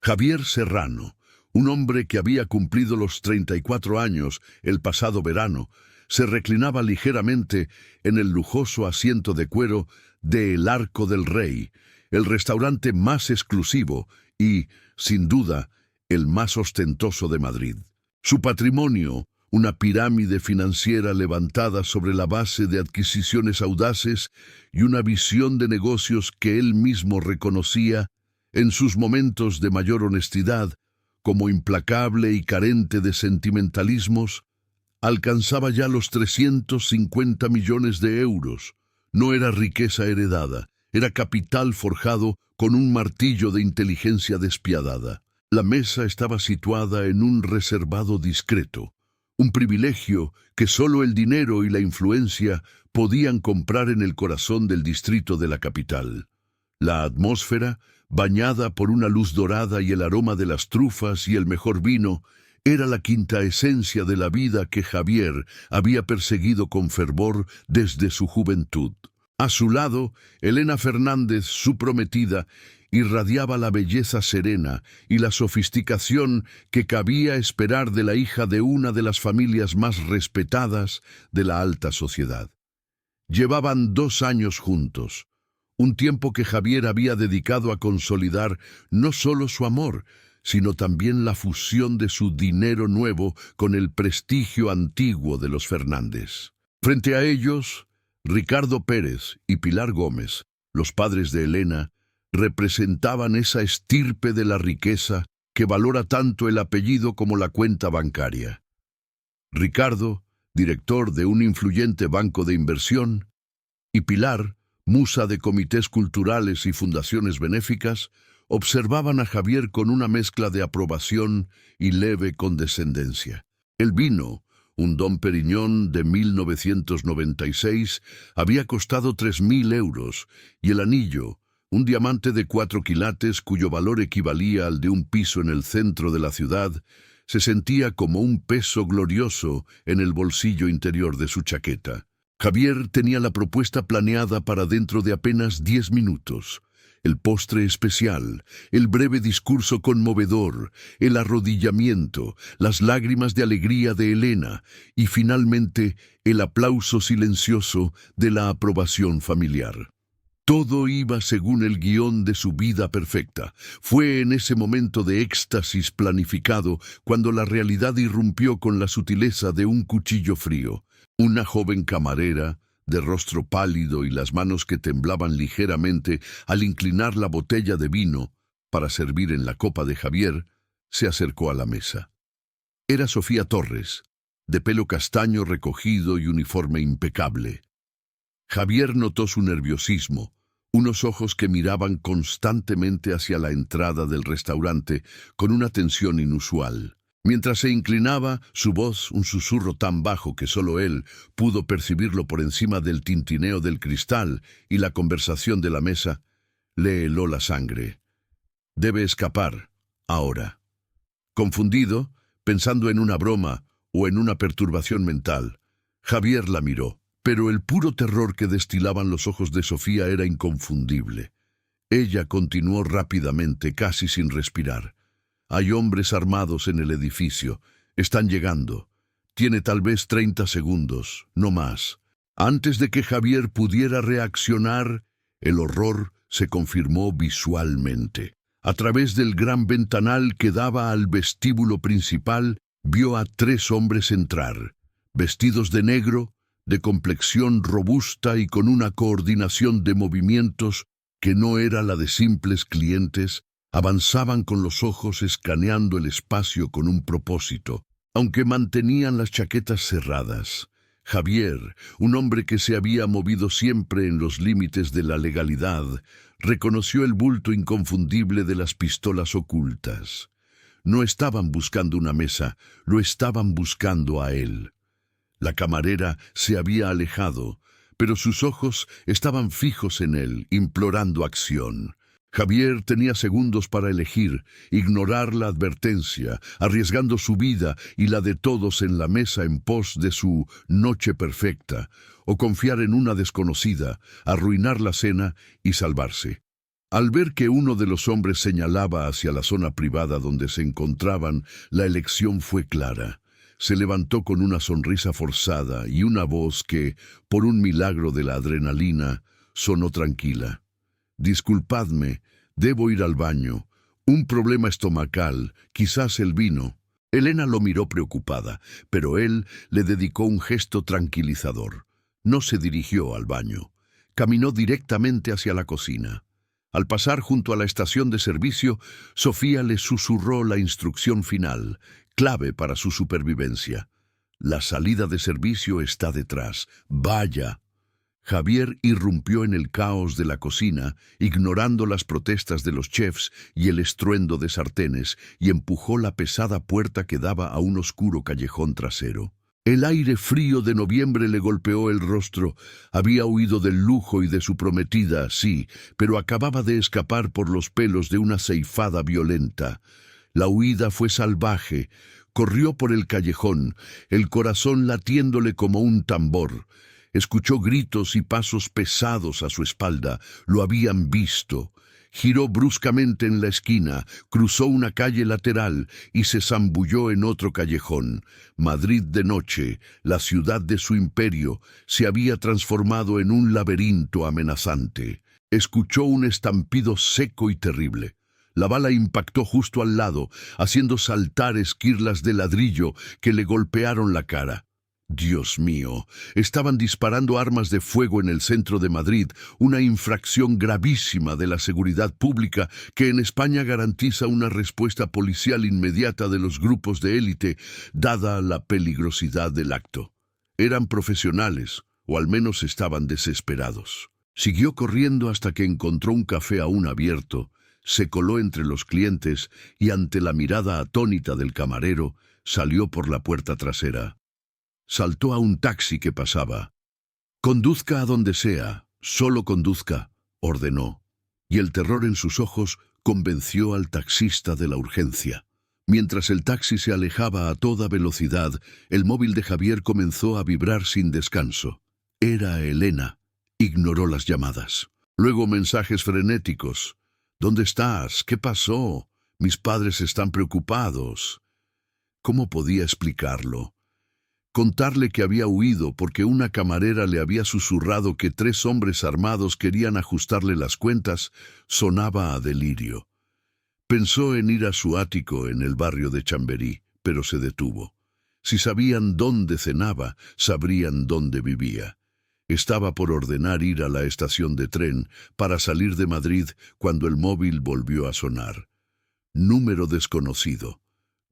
Javier Serrano, un hombre que había cumplido los 34 años el pasado verano, se reclinaba ligeramente en el lujoso asiento de cuero de El Arco del Rey, el restaurante más exclusivo y, sin duda, el más ostentoso de Madrid. Su patrimonio, una pirámide financiera levantada sobre la base de adquisiciones audaces y una visión de negocios que él mismo reconocía, en sus momentos de mayor honestidad, como implacable y carente de sentimentalismos, alcanzaba ya los 350 millones de euros. No era riqueza heredada, era capital forjado con un martillo de inteligencia despiadada. La mesa estaba situada en un reservado discreto, un privilegio que solo el dinero y la influencia podían comprar en el corazón del distrito de la capital. La atmósfera, bañada por una luz dorada y el aroma de las trufas y el mejor vino, era la quinta esencia de la vida que Javier había perseguido con fervor desde su juventud. A su lado, Elena Fernández, su prometida, irradiaba la belleza serena y la sofisticación que cabía esperar de la hija de una de las familias más respetadas de la alta sociedad. Llevaban 2 años juntos, un tiempo que Javier había dedicado a consolidar no solo su amor, sino también la fusión de su dinero nuevo con el prestigio antiguo de los Fernández. Frente a ellos, Ricardo Pérez y Pilar Gómez, los padres de Elena, representaban esa estirpe de la riqueza que valora tanto el apellido como la cuenta bancaria. Ricardo, director de un influyente banco de inversión, y Pilar, musa de comités culturales y fundaciones benéficas, observaban a Javier con una mezcla de aprobación y leve condescendencia. El vino, un Dom Perignon de 1996, había costado 3.000 euros, y el anillo, un diamante de 4 quilates cuyo valor equivalía al de un piso en el centro de la ciudad, se sentía como un peso glorioso en el bolsillo interior de su chaqueta. Javier tenía la propuesta planeada para dentro de apenas 10 minutos. El postre especial, el breve discurso conmovedor, el arrodillamiento, las lágrimas de alegría de Elena y finalmente el aplauso silencioso de la aprobación familiar. Todo iba según el guión de su vida perfecta. Fue en ese momento de éxtasis planificado cuando la realidad irrumpió con la sutileza de un cuchillo frío. Una joven camarera, de rostro pálido y las manos que temblaban ligeramente al inclinar la botella de vino para servir en la copa de Javier, se acercó a la mesa. Era Sofía Torres, de pelo castaño recogido y uniforme impecable. Javier notó su nerviosismo, unos ojos que miraban constantemente hacia la entrada del restaurante con una tensión inusual. Mientras se inclinaba, su voz, un susurro tan bajo que solo él pudo percibirlo por encima del tintineo del cristal y la conversación de la mesa, le heló la sangre. Debe escapar, ahora. Confundido, pensando en una broma o en una perturbación mental, Javier la miró, pero el puro terror que destilaban los ojos de Sofía era inconfundible. Ella continuó rápidamente, casi sin respirar. Hay hombres armados en el edificio. Están llegando. Tiene tal vez 30 segundos, no más. Antes de que Javier pudiera reaccionar, el horror se confirmó visualmente. A través del gran ventanal que daba al vestíbulo principal, vio a 3 hombres entrar, vestidos de negro, de complexión robusta y con una coordinación de movimientos que no era la de simples clientes. Avanzaban con los ojos escaneando el espacio con un propósito, aunque mantenían las chaquetas cerradas. Javier, un hombre que se había movido siempre en los límites de la legalidad, reconoció el bulto inconfundible de las pistolas ocultas. No estaban buscando una mesa, lo estaban buscando a él. La camarera se había alejado, pero sus ojos estaban fijos en él, implorando acción. Javier tenía segundos para elegir, ignorar la advertencia, arriesgando su vida y la de todos en la mesa en pos de su noche perfecta, o confiar en una desconocida, arruinar la cena y salvarse. Al ver que uno de los hombres señalaba hacia la zona privada donde se encontraban, la elección fue clara. Se levantó con una sonrisa forzada y una voz que, por un milagro de la adrenalina, sonó tranquila. «Disculpadme, debo ir al baño. Un problema estomacal, quizás el vino». Elena lo miró preocupada, pero él le dedicó un gesto tranquilizador. No se dirigió al baño. Caminó directamente hacia la cocina. Al pasar junto a la estación de servicio, Sofía le susurró la instrucción final, clave para su supervivencia. «La salida de servicio está detrás. Vaya». Javier irrumpió en el caos de la cocina, ignorando las protestas de los chefs y el estruendo de sartenes, y empujó la pesada puerta que daba a un oscuro callejón trasero. El aire frío de noviembre le golpeó el rostro. Había huido del lujo y de su prometida, sí, pero acababa de escapar por los pelos de una ceifada violenta. La huida fue salvaje. Corrió por el callejón, el corazón latiéndole como un tambor. Escuchó gritos y pasos pesados a su espalda. Lo habían visto. Giró bruscamente en la esquina, cruzó una calle lateral y se zambulló en otro callejón. Madrid de noche, la ciudad de su imperio, se había transformado en un laberinto amenazante. Escuchó un estampido seco y terrible. La bala impactó justo al lado, haciendo saltar esquirlas de ladrillo que le golpearon la cara. Dios mío, estaban disparando armas de fuego en el centro de Madrid, una infracción gravísima de la seguridad pública que en España garantiza una respuesta policial inmediata de los grupos de élite, dada la peligrosidad del acto. Eran profesionales, o al menos estaban desesperados. Siguió corriendo hasta que encontró un café aún abierto, se coló entre los clientes y ante la mirada atónita del camarero, salió por la puerta trasera. Saltó a un taxi que pasaba. «Conduzca a donde sea, solo conduzca», ordenó, y el terror en sus ojos convenció al taxista de la urgencia. Mientras el taxi se alejaba a toda velocidad, el móvil de Javier comenzó a vibrar sin descanso. Era Elena. Ignoró las llamadas. Luego mensajes frenéticos. «¿Dónde estás? ¿Qué pasó? Mis padres están preocupados». ¿Cómo podía explicarlo? Contarle que había huido porque una camarera le había susurrado que 3 hombres armados querían ajustarle las cuentas sonaba a delirio. Pensó en ir a su ático en el barrio de Chamberí, pero se detuvo. Si sabían dónde cenaba, sabrían dónde vivía. Estaba por ordenar ir a la estación de tren para salir de Madrid cuando el móvil volvió a sonar. Número desconocido.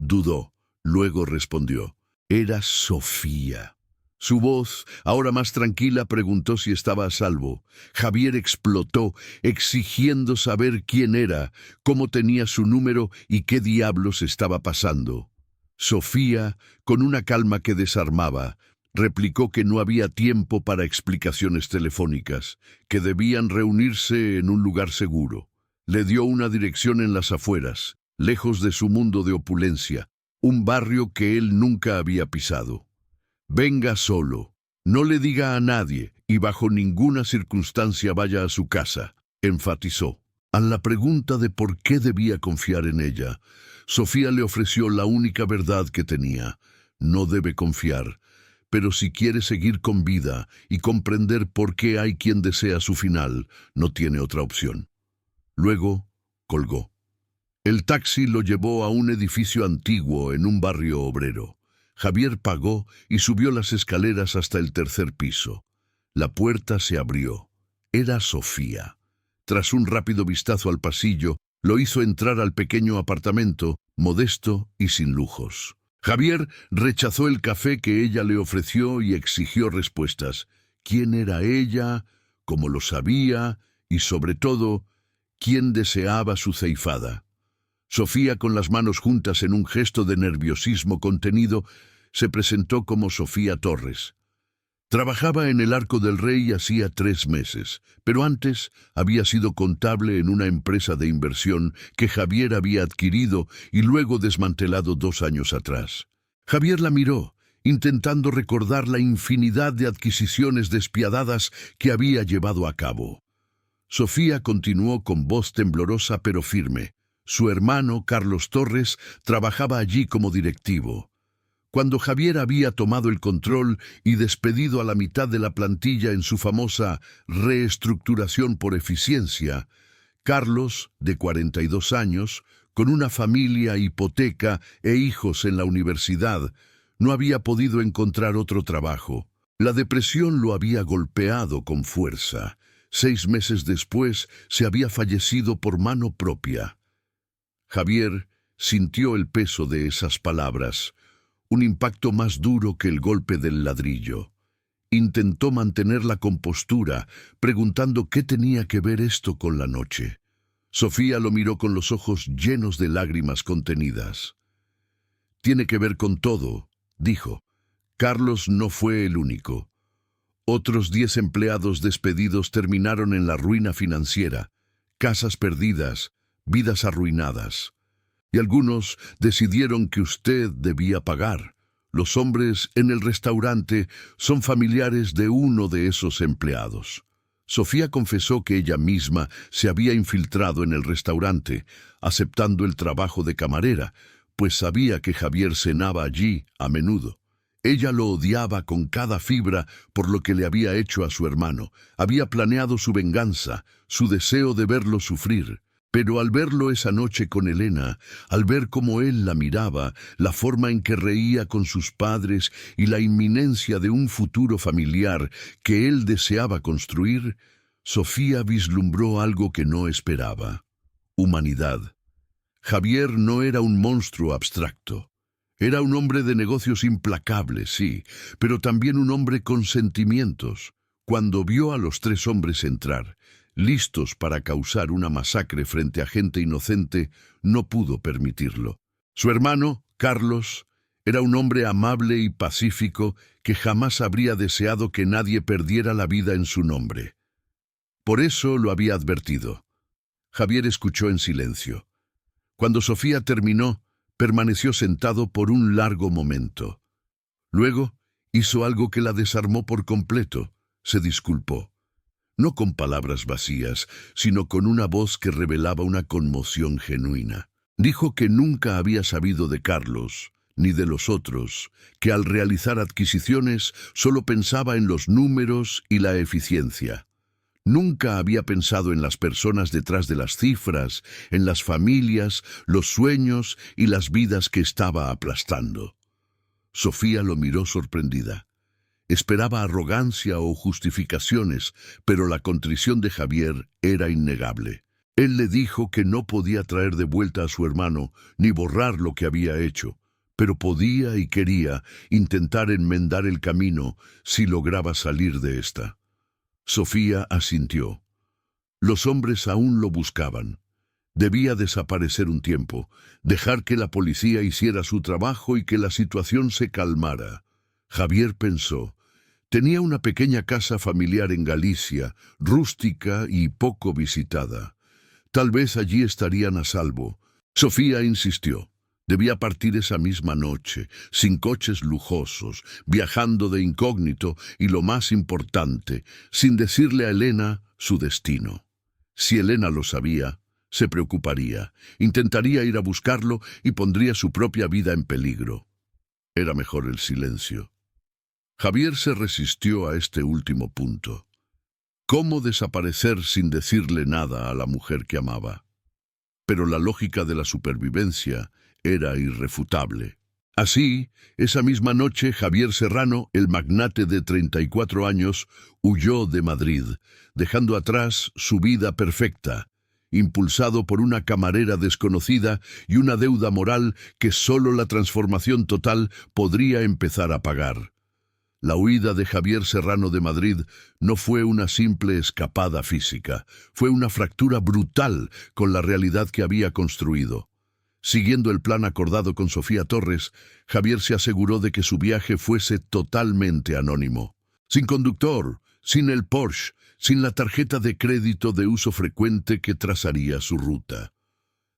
Dudó, luego respondió. Era Sofía. Su voz, ahora más tranquila, preguntó si estaba a salvo. Javier explotó, exigiendo saber quién era, cómo tenía su número y qué diablos estaba pasando. Sofía, con una calma que desarmaba, replicó que no había tiempo para explicaciones telefónicas, que debían reunirse en un lugar seguro. Le dio una dirección en las afueras, lejos de su mundo de opulencia, un barrio que él nunca había pisado. «Venga solo, no le diga a nadie y bajo ninguna circunstancia vaya a su casa», enfatizó. A la pregunta de por qué debía confiar en ella, Sofía le ofreció la única verdad que tenía. No debe confiar, pero si quiere seguir con vida y comprender por qué hay quien desea su final, no tiene otra opción. Luego colgó. El taxi lo llevó a un edificio antiguo en un barrio obrero. Javier pagó y subió las escaleras hasta el 3er piso. La puerta se abrió. Era Sofía. Tras un rápido vistazo al pasillo, lo hizo entrar al pequeño apartamento, modesto y sin lujos. Javier rechazó el café que ella le ofreció y exigió respuestas. ¿Quién era ella? ¿Cómo lo sabía? Y sobre todo, ¿quién deseaba su ceifada? Sofía, con las manos juntas en un gesto de nerviosismo contenido, se presentó como Sofía Torres. Trabajaba en el Arco del Rey hacía 3 meses, pero antes había sido contable en una empresa de inversión que Javier había adquirido y luego desmantelado 2 años atrás. Javier la miró, intentando recordar la infinidad de adquisiciones despiadadas que había llevado a cabo. Sofía continuó con voz temblorosa pero firme. Su hermano, Carlos Torres, trabajaba allí como directivo. Cuando Javier había tomado el control y despedido a la mitad de la plantilla en su famosa reestructuración por eficiencia, Carlos, de 42 años, con una familia, hipoteca e hijos en la universidad, no había podido encontrar otro trabajo. La depresión lo había golpeado con fuerza. 6 meses después se había fallecido por mano propia. Javier sintió el peso de esas palabras, un impacto más duro que el golpe del ladrillo. Intentó mantener la compostura, preguntando qué tenía que ver esto con la noche. Sofía lo miró con los ojos llenos de lágrimas contenidas. «Tiene que ver con todo», dijo. «Carlos no fue el único. Otros 10 empleados despedidos terminaron en la ruina financiera, casas perdidas, vidas arruinadas. Y algunos decidieron que usted debía pagar. Los hombres en el restaurante son familiares de uno de esos empleados». Sofía confesó que ella misma se había infiltrado en el restaurante, aceptando el trabajo de camarera, pues sabía que Javier cenaba allí a menudo. Ella lo odiaba con cada fibra por lo que le había hecho a su hermano. Había planeado su venganza, su deseo de verlo sufrir. Pero al verlo esa noche con Elena, al ver cómo él la miraba, la forma en que reía con sus padres y la inminencia de un futuro familiar que él deseaba construir, Sofía vislumbró algo que no esperaba: humanidad. Javier no era un monstruo abstracto. Era un hombre de negocios implacable, sí, pero también un hombre con sentimientos. Cuando vio a los 3 hombres entrar, listos para causar una masacre frente a gente inocente, no pudo permitirlo. Su hermano, Carlos, era un hombre amable y pacífico que jamás habría deseado que nadie perdiera la vida en su nombre. Por eso lo había advertido. Javier escuchó en silencio. Cuando Sofía terminó, permaneció sentado por un largo momento. Luego hizo algo que la desarmó por completo. Se disculpó. No con palabras vacías, sino con una voz que revelaba una conmoción genuina. Dijo que nunca había sabido de Carlos, ni de los otros, que al realizar adquisiciones solo pensaba en los números y la eficiencia. Nunca había pensado en las personas detrás de las cifras, en las familias, los sueños y las vidas que estaba aplastando. Sofía lo miró sorprendida. Esperaba arrogancia o justificaciones, pero la contrición de Javier era innegable. Él le dijo que no podía traer de vuelta a su hermano ni borrar lo que había hecho, pero podía y quería intentar enmendar el camino si lograba salir de esta. Sofía asintió. Los hombres aún lo buscaban. Debía desaparecer un tiempo, dejar que la policía hiciera su trabajo y que la situación se calmara. Javier pensó. Tenía una pequeña casa familiar en Galicia, rústica y poco visitada. Tal vez allí estarían a salvo. Sofía insistió. Debía partir esa misma noche, sin coches lujosos, viajando de incógnito y, lo más importante, sin decirle a Elena su destino. Si Elena lo sabía, se preocuparía, intentaría ir a buscarlo y pondría su propia vida en peligro. Era mejor el silencio. Javier se resistió a este último punto. ¿Cómo desaparecer sin decirle nada a la mujer que amaba? Pero la lógica de la supervivencia era irrefutable. Así, esa misma noche, Javier Serrano, el magnate de 34 años, huyó de Madrid, dejando atrás su vida perfecta, impulsado por una camarera desconocida y una deuda moral que solo la transformación total podría empezar a pagar. La huida de Javier Serrano de Madrid no fue una simple escapada física, fue una fractura brutal con la realidad que había construido. Siguiendo el plan acordado con Sofía Torres, Javier se aseguró de que su viaje fuese totalmente anónimo. Sin conductor, sin el Porsche, sin la tarjeta de crédito de uso frecuente que trazaría su ruta.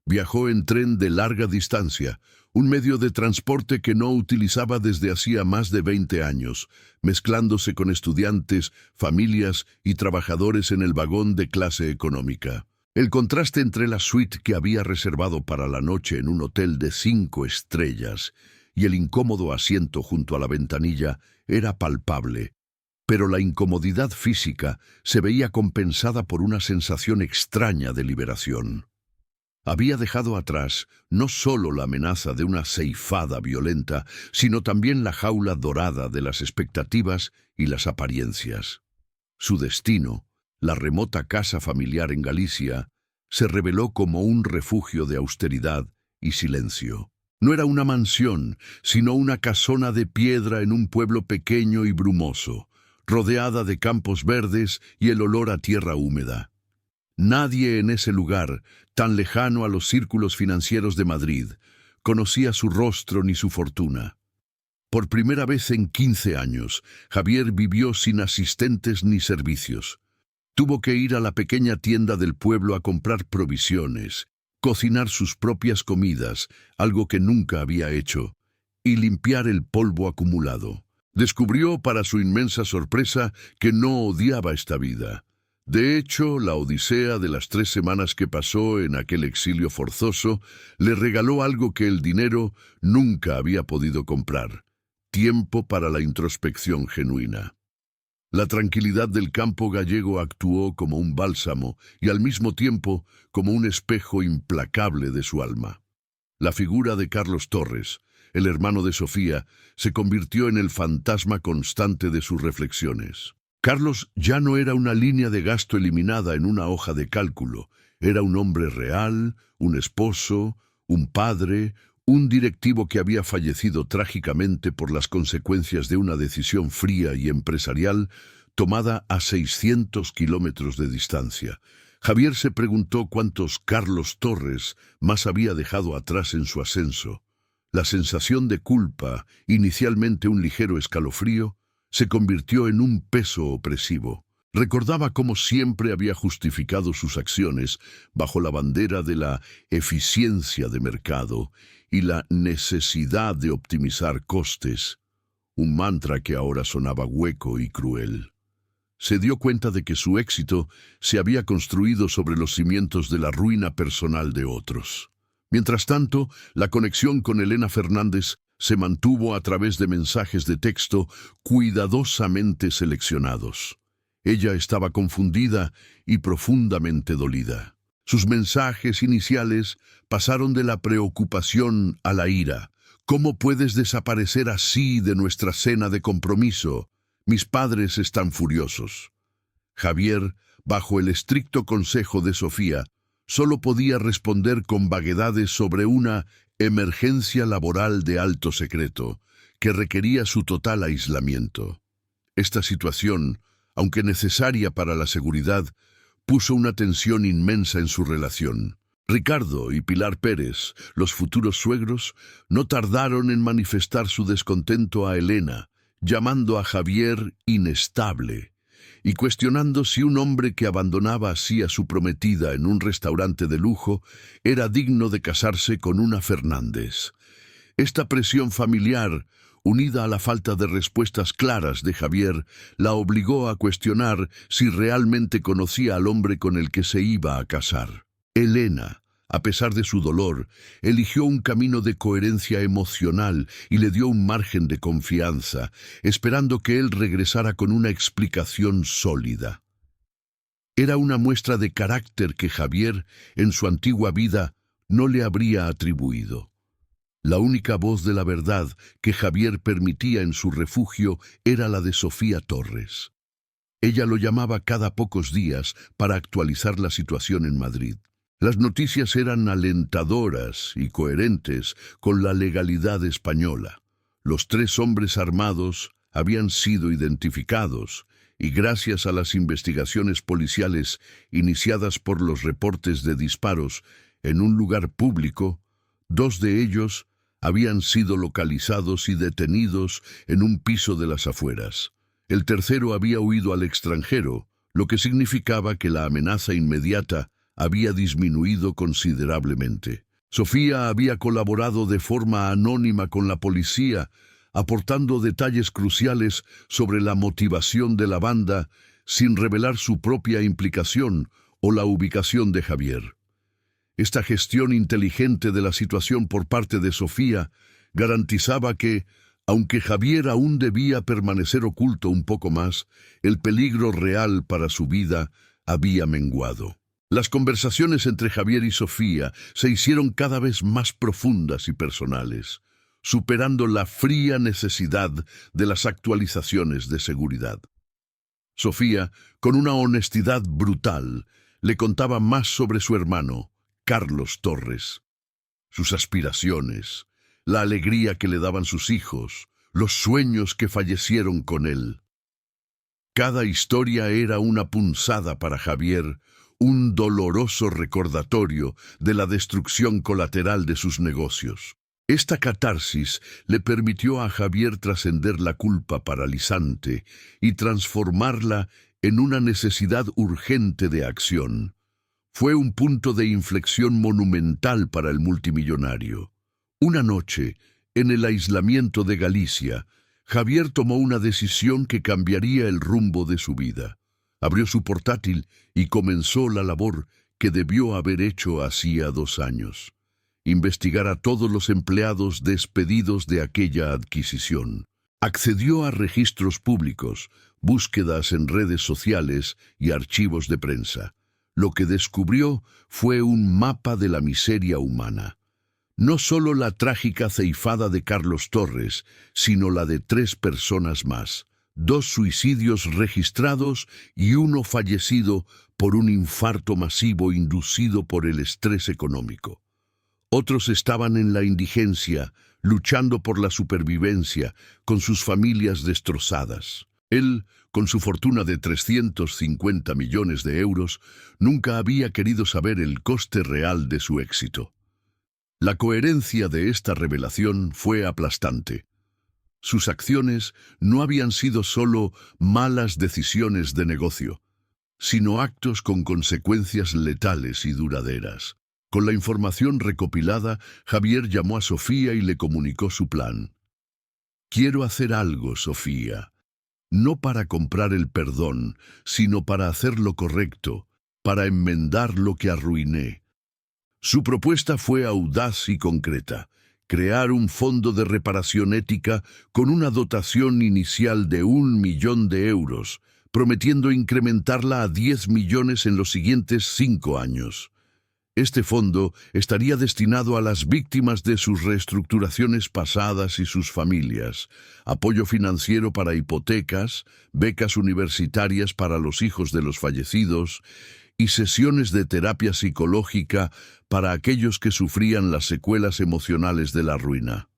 Viajó en tren de larga distancia, un medio de transporte que no utilizaba desde hacía más de 20 años, mezclándose con estudiantes, familias y trabajadores en el vagón de clase económica. El contraste entre la suite que había reservado para la noche en un hotel de 5 estrellas y el incómodo asiento junto a la ventanilla era palpable, pero la incomodidad física se veía compensada por una sensación extraña de liberación. Había dejado atrás no solo la amenaza de una ceifada violenta, sino también la jaula dorada de las expectativas y las apariencias. Su destino, la remota casa familiar en Galicia, se reveló como un refugio de austeridad y silencio. No era una mansión, sino una casona de piedra en un pueblo pequeño y brumoso, rodeada de campos verdes y el olor a tierra húmeda. Nadie en ese lugar, tan lejano a los círculos financieros de Madrid, conocía su rostro ni su fortuna. Por primera vez en 15 años, Javier vivió sin asistentes ni servicios. Tuvo que ir a la pequeña tienda del pueblo a comprar provisiones, cocinar sus propias comidas, algo que nunca había hecho, y limpiar el polvo acumulado. Descubrió, para su inmensa sorpresa, que no odiaba esta vida. De hecho, la odisea de las 3 semanas que pasó en aquel exilio forzoso le regaló algo que el dinero nunca había podido comprar: tiempo para la introspección genuina. La tranquilidad del campo gallego actuó como un bálsamo y al mismo tiempo como un espejo implacable de su alma. La figura de Carlos Torres, el hermano de Sofía, se convirtió en el fantasma constante de sus reflexiones. Carlos ya no era una línea de gasto eliminada en una hoja de cálculo. Era un hombre real, un esposo, un padre, un directivo que había fallecido trágicamente por las consecuencias de una decisión fría y empresarial tomada a 600 kilómetros de distancia. Javier se preguntó cuántos Carlos Torres más había dejado atrás en su ascenso. La sensación de culpa, inicialmente un ligero escalofrío, se convirtió en un peso opresivo. Recordaba cómo siempre había justificado sus acciones bajo la bandera de la eficiencia de mercado y la necesidad de optimizar costes, un mantra que ahora sonaba hueco y cruel. Se dio cuenta de que su éxito se había construido sobre los cimientos de la ruina personal de otros. Mientras tanto, la conexión con Elena Fernández se mantuvo a través de mensajes de texto cuidadosamente seleccionados. Ella estaba confundida y profundamente dolida. Sus mensajes iniciales pasaron de la preocupación a la ira. ¿Cómo puedes desaparecer así de nuestra cena de compromiso? Mis padres están furiosos. Javier, bajo el estricto consejo de Sofía, solo podía responder con vaguedades sobre una emergencia laboral de alto secreto, que requería su total aislamiento. Esta situación, aunque necesaria para la seguridad, puso una tensión inmensa en su relación. Ricardo y Pilar Pérez, los futuros suegros, no tardaron en manifestar su descontento a Elena, llamando a Javier inestable, y cuestionando si un hombre que abandonaba así a su prometida en un restaurante de lujo era digno de casarse con una Fernández. Esta presión familiar, unida a la falta de respuestas claras de Javier, la obligó a cuestionar si realmente conocía al hombre con el que se iba a casar. Elena, a pesar de su dolor, eligió un camino de coherencia emocional y le dio un margen de confianza, esperando que él regresara con una explicación sólida. Era una muestra de carácter que Javier, en su antigua vida, no le habría atribuido. La única voz de la verdad que Javier permitía en su refugio era la de Sofía Torres. Ella lo llamaba cada pocos días para actualizar la situación en Madrid. Las noticias eran alentadoras y coherentes con la legalidad española. Los 3 hombres armados habían sido identificados y gracias a las investigaciones policiales iniciadas por los reportes de disparos en un lugar público, 2 de ellos habían sido localizados y detenidos en un piso de las afueras. El tercero había huido al extranjero, lo que significaba que la amenaza inmediata había disminuido considerablemente. Sofía había colaborado de forma anónima con la policía, aportando detalles cruciales sobre la motivación de la banda sin revelar su propia implicación o la ubicación de Javier. Esta gestión inteligente de la situación por parte de Sofía garantizaba que, aunque Javier aún debía permanecer oculto un poco más, el peligro real para su vida había menguado. Las conversaciones entre Javier y Sofía se hicieron cada vez más profundas y personales, superando la fría necesidad de las actualizaciones de seguridad. Sofía, con una honestidad brutal, le contaba más sobre su hermano, Carlos Torres, sus aspiraciones, la alegría que le daban sus hijos, los sueños que fallecieron con él. Cada historia era una punzada para Javier, un doloroso recordatorio de la destrucción colateral de sus negocios. Esta catarsis le permitió a Javier trascender la culpa paralizante y transformarla en una necesidad urgente de acción. Fue un punto de inflexión monumental para el multimillonario. Una noche, en el aislamiento de Galicia, Javier tomó una decisión que cambiaría el rumbo de su vida. Abrió su portátil y comenzó la labor que debió haber hecho hacía 2 años. Investigar a todos los empleados despedidos de aquella adquisición. Accedió a registros públicos, búsquedas en redes sociales y archivos de prensa. Lo que descubrió fue un mapa de la miseria humana. No solo la trágica ceifada de Carlos Torres, sino la de 3 personas más. 2 suicidios registrados y 1 fallecido por un infarto masivo inducido por el estrés económico. Otros estaban en la indigencia, luchando por la supervivencia, con sus familias destrozadas. Él, con su fortuna de 350 millones de euros, nunca había querido saber el coste real de su éxito. La coherencia de esta revelación fue aplastante. Sus acciones no habían sido solo malas decisiones de negocio, sino actos con consecuencias letales y duraderas. Con la información recopilada, Javier llamó a Sofía y le comunicó su plan. «Quiero hacer algo, Sofía. No para comprar el perdón, sino para hacer lo correcto, para enmendar lo que arruiné». Su propuesta fue audaz y concreta: crear un fondo de reparación ética con una dotación inicial de 1 millón de euros, prometiendo incrementarla a 10 millones en los siguientes 5 años. Este fondo estaría destinado a las víctimas de sus reestructuraciones pasadas y sus familias, apoyo financiero para hipotecas, becas universitarias para los hijos de los fallecidos y sesiones de terapia psicológica para aquellos que sufrían las secuelas emocionales de la ruina.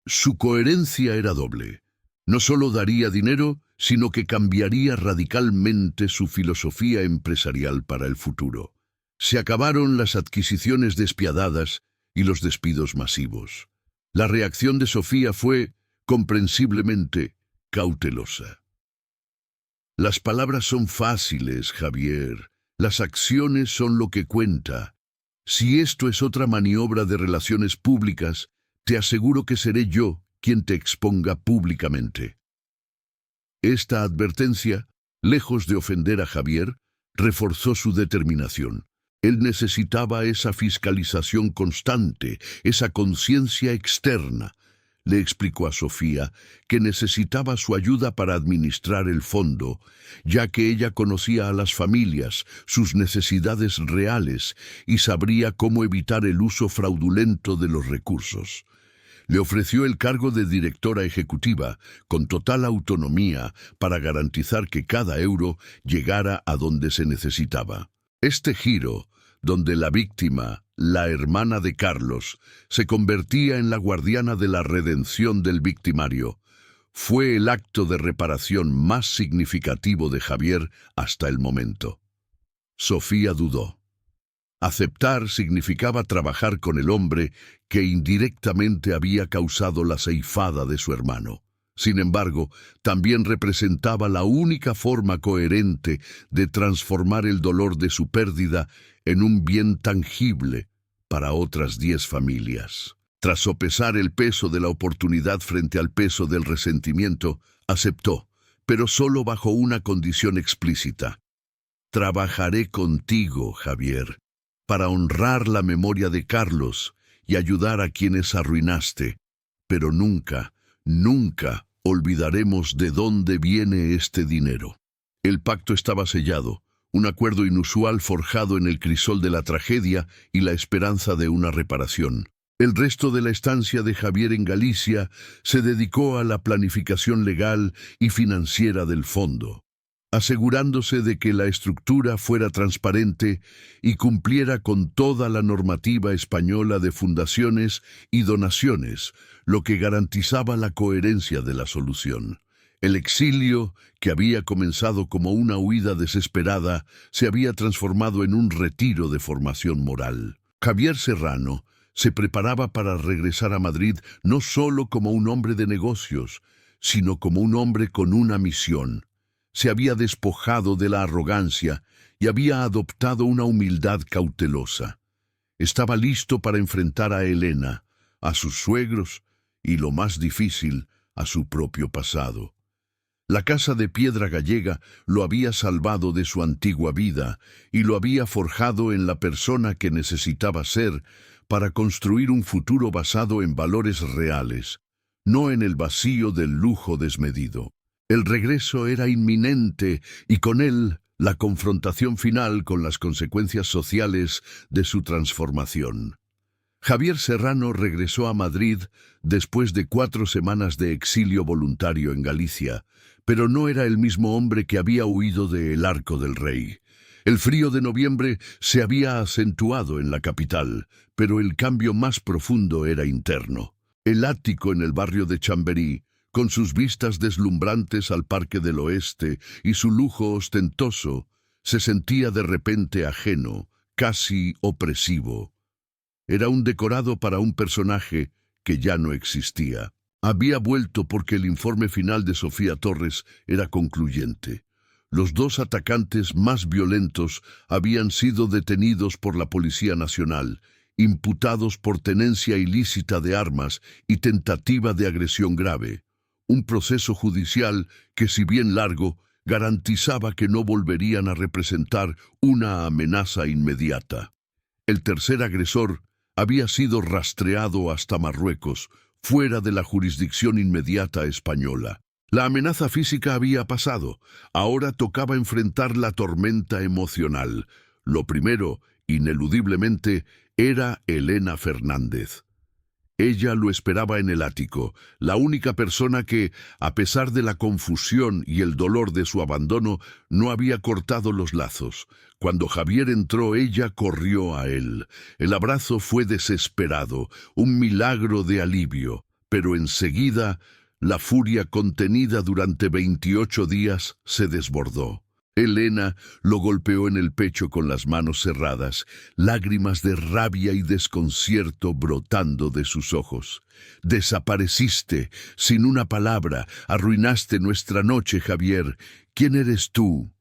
Su coherencia era doble. No solo daría dinero, sino que cambiaría radicalmente su filosofía empresarial para el futuro. Se acabaron las adquisiciones despiadadas y los despidos masivos. La reacción de Sofía fue, comprensiblemente, cautelosa. Las palabras son fáciles, Javier. Las acciones son lo que cuenta. Si esto es otra maniobra de relaciones públicas, te aseguro que seré yo quien te exponga públicamente. Esta advertencia, lejos de ofender a Javier, reforzó su determinación. Él necesitaba esa fiscalización constante, esa conciencia externa. Le explicó a Sofía que necesitaba su ayuda para administrar el fondo, ya que ella conocía a las familias, sus necesidades reales y sabría cómo evitar el uso fraudulento de los recursos. Le ofreció el cargo de directora ejecutiva, con total autonomía, para garantizar que cada euro llegara a donde se necesitaba. Este giro, donde la víctima, la hermana de Carlos, se convertía en la guardiana de la redención del victimario, fue el acto de reparación más significativo de Javier hasta el momento. Sofía dudó. Aceptar significaba trabajar con el hombre que indirectamente había causado la ceifada de su hermano. Sin embargo, también representaba la única forma coherente de transformar el dolor de su pérdida en un bien tangible para otras 10 familias. Tras sopesar el peso de la oportunidad frente al peso del resentimiento, aceptó, pero solo bajo una condición explícita. Trabajaré contigo, Javier, para honrar la memoria de Carlos y ayudar a quienes arruinaste, pero nunca, nunca olvidaremos de dónde viene este dinero. El pacto estaba sellado, un acuerdo inusual forjado en el crisol de la tragedia y la esperanza de una reparación. El resto de la estancia de Javier en Galicia se dedicó a la planificación legal y financiera del fondo, asegurándose de que la estructura fuera transparente y cumpliera con toda la normativa española de fundaciones y donaciones, lo que garantizaba la coherencia de la solución. El exilio, que había comenzado como una huida desesperada, se había transformado en un retiro de formación moral. Javier Serrano se preparaba para regresar a Madrid no solo como un hombre de negocios, sino como un hombre con una misión. Se había despojado de la arrogancia y había adoptado una humildad cautelosa. Estaba listo para enfrentar a Elena, a sus suegros y, lo más difícil, a su propio pasado. La casa de piedra gallega lo había salvado de su antigua vida y lo había forjado en la persona que necesitaba ser para construir un futuro basado en valores reales, no en el vacío del lujo desmedido. El regreso era inminente y con él la confrontación final con las consecuencias sociales de su transformación. Javier Serrano regresó a Madrid después de 4 semanas de exilio voluntario en Galicia, pero no era el mismo hombre que había huido de El Arco del Rey. El frío de noviembre se había acentuado en la capital, pero el cambio más profundo era interno. El ático en el barrio de Chamberí, con sus vistas deslumbrantes al Parque del Oeste y su lujo ostentoso, se sentía de repente ajeno, casi opresivo. Era un decorado para un personaje que ya no existía. Había vuelto porque el informe final de Sofía Torres era concluyente. Los 2 atacantes más violentos habían sido detenidos por la Policía Nacional, imputados por tenencia ilícita de armas y tentativa de agresión grave. Un proceso judicial que, si bien largo, garantizaba que no volverían a representar una amenaza inmediata. El tercer agresor había sido rastreado hasta Marruecos, fuera de la jurisdicción inmediata española. La amenaza física había pasado, ahora tocaba enfrentar la tormenta emocional. Lo primero, ineludiblemente, era Elena Fernández. Ella lo esperaba en el ático, la única persona que, a pesar de la confusión y el dolor de su abandono, no había cortado los lazos. Cuando Javier entró, ella corrió a él. El abrazo fue desesperado, un milagro de alivio, pero enseguida la furia contenida durante 28 días se desbordó. Elena lo golpeó en el pecho con las manos cerradas, lágrimas de rabia y desconcierto brotando de sus ojos. «Desapareciste, sin una palabra, arruinaste nuestra noche, Javier. ¿Quién eres tú?»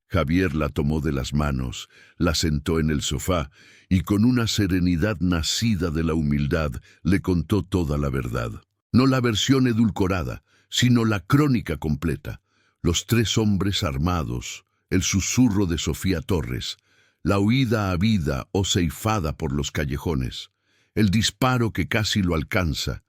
Javier la tomó de las manos, la sentó en el sofá y con una serenidad nacida de la humildad le contó toda la verdad. No la versión edulcorada, sino la crónica completa. Los 3 hombres armados, el susurro de Sofía Torres, la huida habida o ceifada por los callejones, el disparo que casi lo alcanza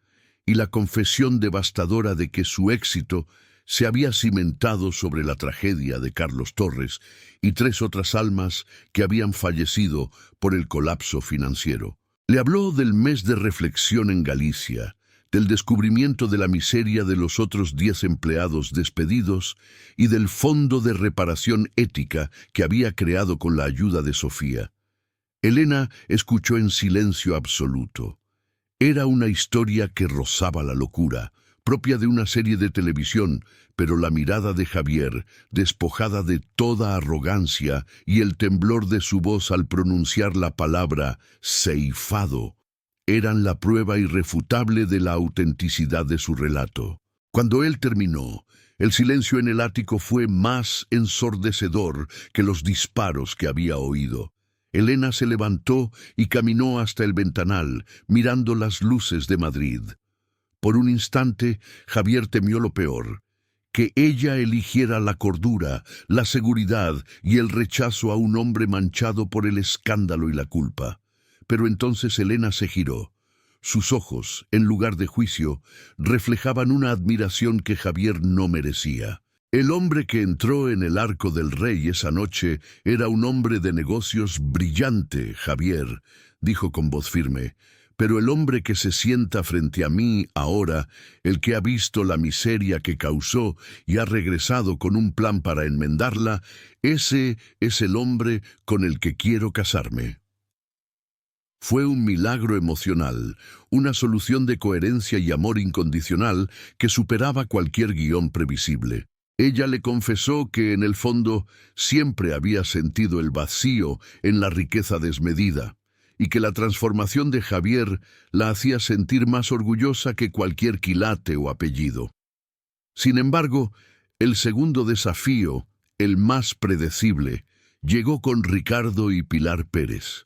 y la confesión devastadora de que su éxito se había cimentado sobre la tragedia de Carlos Torres y 3 otras almas que habían fallecido por el colapso financiero. Le habló del mes de reflexión en Galicia, del descubrimiento de la miseria de los otros 10 empleados despedidos y del fondo de reparación ética que había creado con la ayuda de Sofía. Elena escuchó en silencio absoluto. Era una historia que rozaba la locura, propia de una serie de televisión, pero la mirada de Javier, despojada de toda arrogancia y el temblor de su voz al pronunciar la palabra ceifado, eran la prueba irrefutable de la autenticidad de su relato. Cuando él terminó, el silencio en el ático fue más ensordecedor que los disparos que había oído. Elena se levantó y caminó hasta el ventanal, mirando las luces de Madrid. Por un instante, Javier temió lo peor, que ella eligiera la cordura, la seguridad y el rechazo a un hombre manchado por el escándalo y la culpa. Pero entonces Elena se giró. Sus ojos, en lugar de juicio, reflejaban una admiración que Javier no merecía. El hombre que entró en el Arco del Rey esa noche era un hombre de negocios brillante, Javier, dijo con voz firme. Pero el hombre que se sienta frente a mí ahora, el que ha visto la miseria que causó y ha regresado con un plan para enmendarla, ese es el hombre con el que quiero casarme. Fue un milagro emocional, una solución de coherencia y amor incondicional que superaba cualquier guión previsible. Ella le confesó que en el fondo siempre había sentido el vacío en la riqueza desmedida, y que la transformación de Javier la hacía sentir más orgullosa que cualquier quilate o apellido. Sin embargo, el segundo desafío, el más predecible, llegó con Ricardo y Pilar Pérez.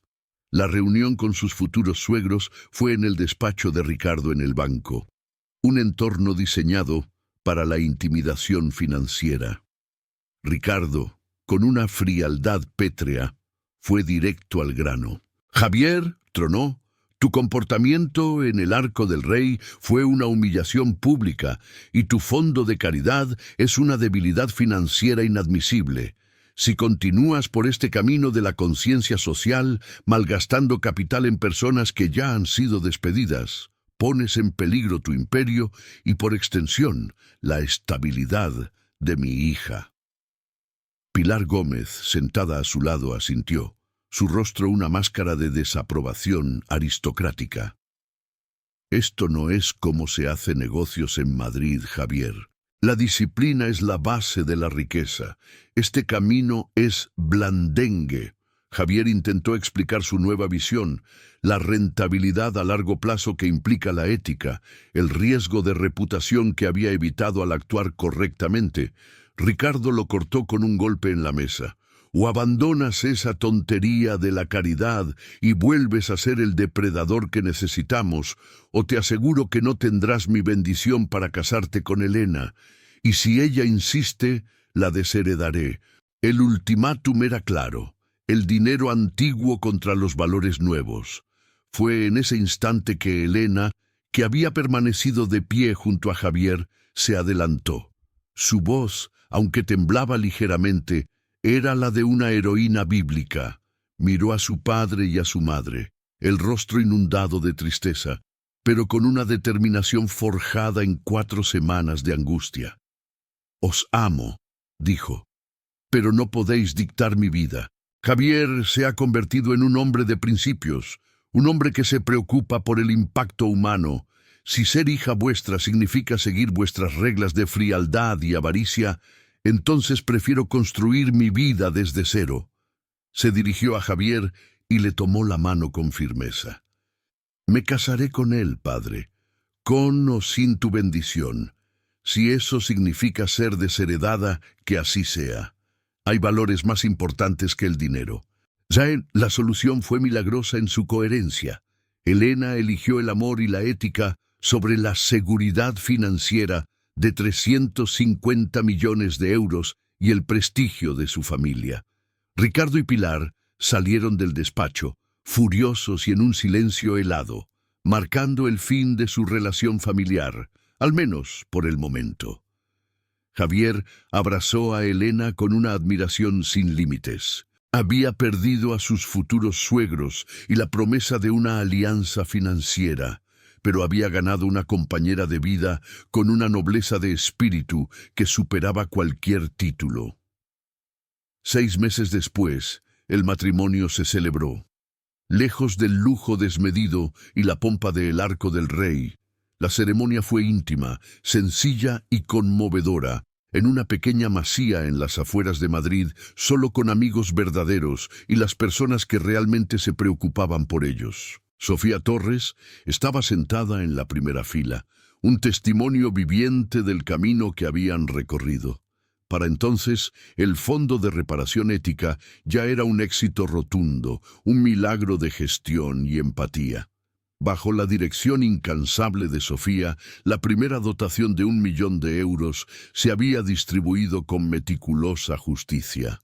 La reunión con sus futuros suegros fue en el despacho de Ricardo en el banco, un entorno diseñado para la intimidación financiera. Ricardo, con una frialdad pétrea, fue directo al grano. «Javier», tronó, «tu comportamiento en el Arco del Rey fue una humillación pública y tu fondo de caridad es una debilidad financiera inadmisible. Si continúas por este camino de la conciencia social, malgastando capital en personas que ya han sido despedidas, pones en peligro tu imperio y, por extensión, la estabilidad de mi hija». Pilar Gómez, sentada a su lado, asintió, su rostro una máscara de desaprobación aristocrática. «Esto no es como se hace negocios en Madrid, Javier. La disciplina es la base de la riqueza. Este camino es blandengue». Javier intentó explicar su nueva visión, la rentabilidad a largo plazo que implica la ética, el riesgo de reputación que había evitado al actuar correctamente. Ricardo lo cortó con un golpe en la mesa. «O abandonas esa tontería de la caridad y vuelves a ser el depredador que necesitamos, o te aseguro que no tendrás mi bendición para casarte con Elena, y si ella insiste, la desheredaré». El ultimátum era claro, el dinero antiguo contra los valores nuevos. Fue en ese instante que Elena, que había permanecido de pie junto a Javier, se adelantó. Su voz, aunque temblaba ligeramente, era la de una heroína bíblica. Miró a su padre y a su madre, el rostro inundado de tristeza, pero con una determinación forjada en 4 semanas de angustia. «Os amo», dijo, «pero no podéis dictar mi vida. Javier se ha convertido en un hombre de principios, un hombre que se preocupa por el impacto humano. Si ser hija vuestra significa seguir vuestras reglas de frialdad y avaricia, entonces prefiero construir mi vida desde cero». Se dirigió a Javier y le tomó la mano con firmeza. «Me casaré con él, padre, con o sin tu bendición. Si eso significa ser desheredada, que así sea. Hay valores más importantes que el dinero». La solución fue milagrosa en su coherencia. Elena eligió el amor y la ética sobre la seguridad financiera de 350 millones de euros y el prestigio de su familia. Ricardo y Pilar salieron del despacho, furiosos y en un silencio helado, marcando el fin de su relación familiar, al menos por el momento. Javier abrazó a Elena con una admiración sin límites. Había perdido a sus futuros suegros y la promesa de una alianza financiera, pero había ganado una compañera de vida con una nobleza de espíritu que superaba cualquier título. 6 meses después, el matrimonio se celebró. Lejos del lujo desmedido y la pompa del Arco del Rey, la ceremonia fue íntima, sencilla y conmovedora, en una pequeña masía en las afueras de Madrid, solo con amigos verdaderos y las personas que realmente se preocupaban por ellos. Sofía Torres estaba sentada en la primera fila, un testimonio viviente del camino que habían recorrido. Para entonces, el Fondo de Reparación Ética ya era un éxito rotundo, un milagro de gestión y empatía. Bajo la dirección incansable de Sofía, la primera dotación de 1 millón de euros se había distribuido con meticulosa justicia.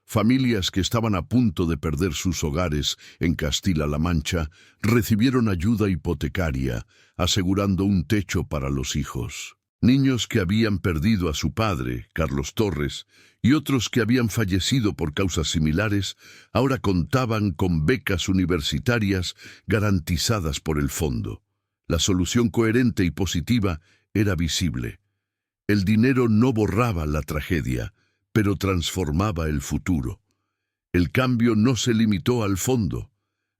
Familias que estaban a punto de perder sus hogares en Castilla-La Mancha recibieron ayuda hipotecaria, asegurando un techo para los hijos. Niños que habían perdido a su padre, Carlos Torres, y otros que habían fallecido por causas similares, ahora contaban con becas universitarias garantizadas por el fondo. La solución coherente y positiva era visible. El dinero no borraba la tragedia, pero transformaba el futuro. El cambio no se limitó al fondo.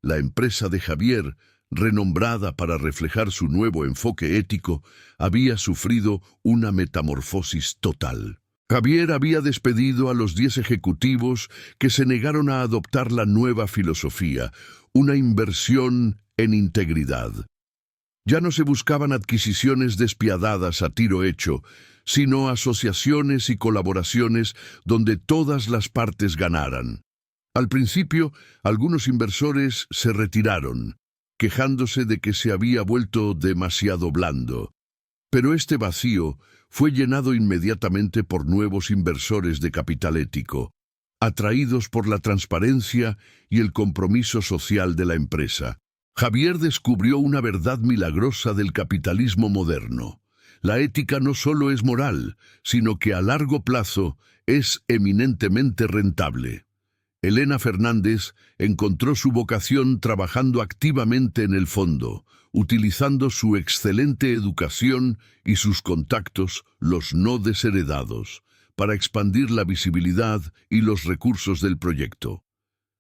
La empresa de Javier, renombrada para reflejar su nuevo enfoque ético, había sufrido una metamorfosis total. Javier había despedido a los 10 ejecutivos que se negaron a adoptar la nueva filosofía, una inversión en integridad. Ya no se buscaban adquisiciones despiadadas a tiro hecho, sino asociaciones y colaboraciones donde todas las partes ganaran. Al principio, algunos inversores se retiraron, quejándose de que se había vuelto demasiado blando. Pero este vacío fue llenado inmediatamente por nuevos inversores de capital ético, atraídos por la transparencia y el compromiso social de la empresa. Javier descubrió una verdad milagrosa del capitalismo moderno. La ética no solo es moral, sino que a largo plazo es eminentemente rentable. Elena Fernández encontró su vocación trabajando activamente en el fondo, utilizando su excelente educación y sus contactos, los no desheredados, para expandir la visibilidad y los recursos del proyecto.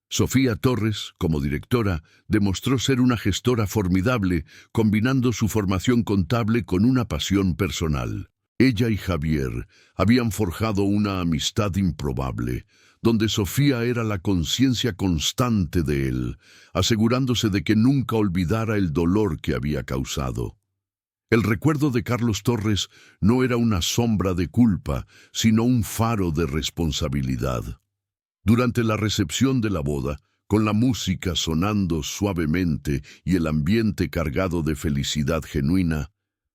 Sofía Torres, como directora, demostró ser una gestora formidable, combinando su formación contable con una pasión personal. Ella y Javier habían forjado una amistad improbable, donde Sofía era la conciencia constante de él, asegurándose de que nunca olvidara el dolor que había causado. El recuerdo de Carlos Torres no era una sombra de culpa, sino un faro de responsabilidad. Durante la recepción de la boda, con la música sonando suavemente y el ambiente cargado de felicidad genuina,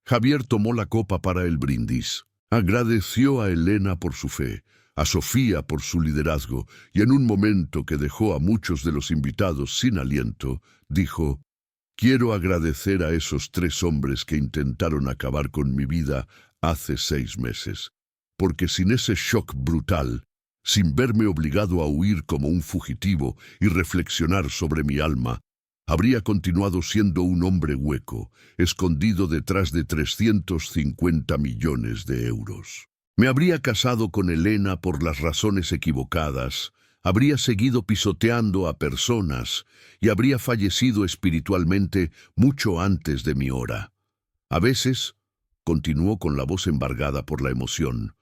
Javier tomó la copa para el brindis. Agradeció a Elena por su fe, a Sofía por su liderazgo, y en un momento que dejó a muchos de los invitados sin aliento, dijo: «Quiero agradecer a esos 3 hombres que intentaron acabar con mi vida hace 6 meses, porque sin ese shock brutal, sin verme obligado a huir como un fugitivo y reflexionar sobre mi alma, habría continuado siendo un hombre hueco, escondido detrás de 350 millones de euros. Me habría casado con Elena por las razones equivocadas, habría seguido pisoteando a personas y habría fallecido espiritualmente mucho antes de mi hora. A veces», continuó con la voz embargada por la emoción,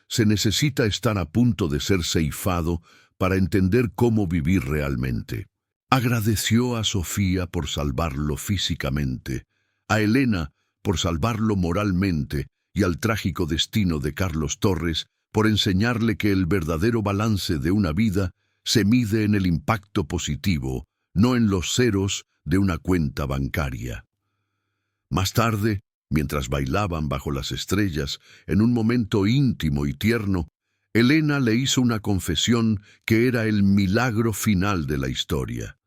«se necesita estar a punto de ser ceifado para entender cómo vivir realmente». Agradeció a Sofía por salvarlo físicamente, a Elena por salvarlo moralmente y al trágico destino de Carlos Torres por enseñarle que el verdadero balance de una vida se mide en el impacto positivo, no en los ceros de una cuenta bancaria. Más tarde, mientras bailaban bajo las estrellas, en un momento íntimo y tierno, Elena le hizo una confesión que era el milagro final de la historia.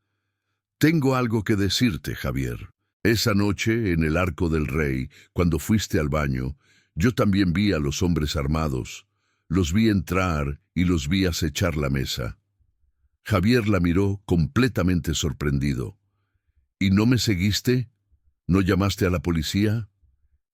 «Tengo algo que decirte, Javier. Esa noche, en el Arco del Rey, cuando fuiste al baño, yo también vi a los hombres armados. Los vi entrar y los vi acechar la mesa». Javier la miró completamente sorprendido. «¿Y no me seguiste? ¿No llamaste a la policía?»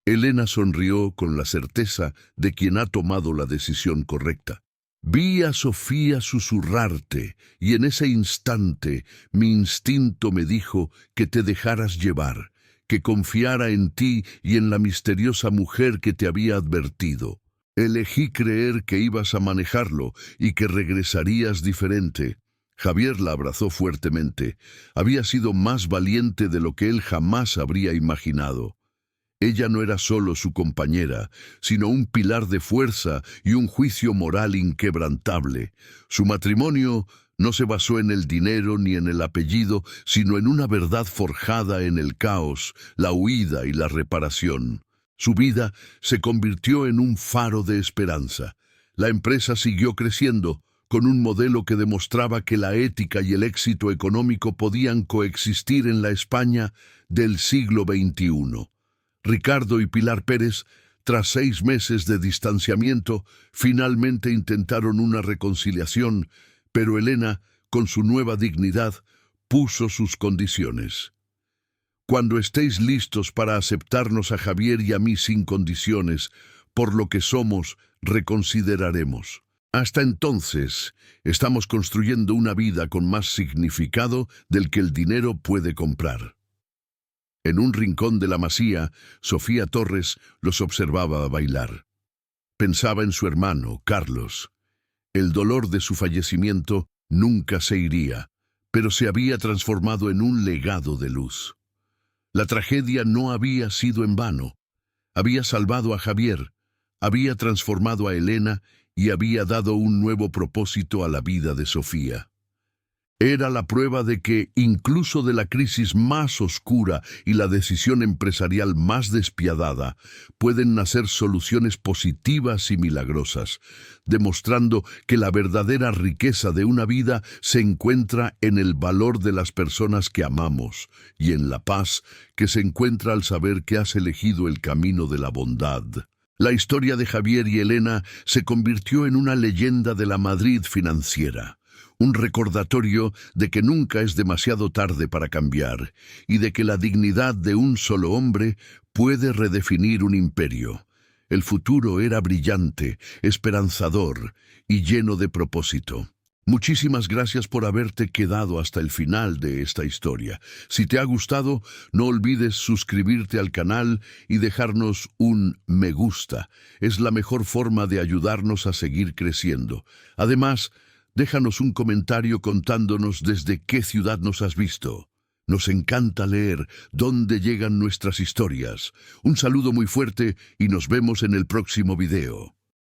Elena sonrió con la certeza de quien ha tomado la decisión correcta. «Vi a Sofía susurrarte, y en ese instante mi instinto me dijo que te dejaras llevar, que confiara en ti y en la misteriosa mujer que te había advertido. Elegí creer que ibas a manejarlo y que regresarías diferente». Javier la abrazó fuertemente. Había sido más valiente de lo que él jamás habría imaginado. Ella no era solo su compañera, sino un pilar de fuerza y un juicio moral inquebrantable. Su matrimonio no se basó en el dinero ni en el apellido, sino en una verdad forjada en el caos, la huida y la reparación. Su vida se convirtió en un faro de esperanza. La empresa siguió creciendo, con un modelo que demostraba que la ética y el éxito económico podían coexistir en la España del siglo XXI. Ricardo y Pilar Pérez, tras 6 meses de distanciamiento, finalmente intentaron una reconciliación, pero Elena, con su nueva dignidad, puso sus condiciones. Cuando estéis listos para aceptarnos a Javier y a mí sin condiciones, por lo que somos, reconsideraremos. Hasta entonces, estamos construyendo una vida con más significado del que el dinero puede comprar. En un rincón de la masía, Sofía Torres los observaba bailar. Pensaba en su hermano, Carlos. El dolor de su fallecimiento nunca se iría, pero se había transformado en un legado de luz. La tragedia no había sido en vano. Había salvado a Javier, había transformado a Elena y había dado un nuevo propósito a la vida de Sofía. Era la prueba de que, incluso de la crisis más oscura y la decisión empresarial más despiadada, pueden nacer soluciones positivas y milagrosas, demostrando que la verdadera riqueza de una vida se encuentra en el valor de las personas que amamos y en la paz que se encuentra al saber que has elegido el camino de la bondad. La historia de Javier y Elena se convirtió en una leyenda de la Madrid financiera. Un recordatorio de que nunca es demasiado tarde para cambiar y de que la dignidad de un solo hombre puede redefinir un imperio. El futuro era brillante, esperanzador y lleno de propósito. Muchísimas gracias por haberte quedado hasta el final de esta historia. Si te ha gustado, no olvides suscribirte al canal y dejarnos un me gusta. Es la mejor forma de ayudarnos a seguir creciendo. Además, déjanos un comentario contándonos desde qué ciudad nos has visto. Nos encanta leer dónde llegan nuestras historias. Un saludo muy fuerte y nos vemos en el próximo video.